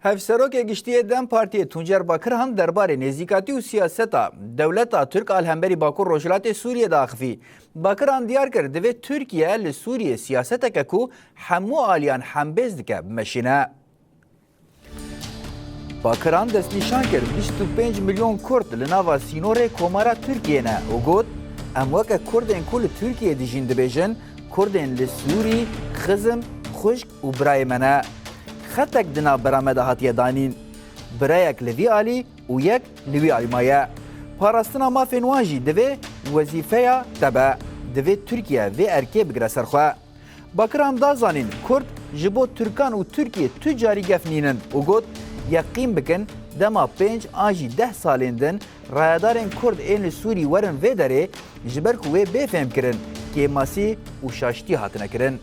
Hevserokê Giştiyê Dem Partiyê Tuncer Bakırhan derbarê nêzîkatî û siyaseta dewleta Türk alhemberî Bakur Rojhilatê Sûriyê de axivî. Bakırhan diyar kir divê Tirkiye li Sûriyê siyaseteke ku hemû aliyan hembêz dike bimeşîne. Bakırhan destnîşan kir 25 milyon Kurd li nava sînorê komara Tirkiyê ne û got em weke Kurdên ku li Tirkiyê dijîn dibêjin Kurdên li Sûrî, xizim, xuşk û birayê me ne. Xetek dina berame de hatiye danîn. Birayek li vî alî û yek li wî alî maye. Parastina mafên wan jî divê wezîfeya te be. Divê Tirkiye vê erkê bigire ser xwe. Bakırhan da zanîn Kurd ji bo Türkan û Tirkiye tu carî gefnînin û got yeqîn bikin dema 5 an jî 10 salên din rayedarên Kurd ên li Sûrî werin vê derê ji ber ku wê bêfêm kirin kêmasî û şaştî hatine kirin.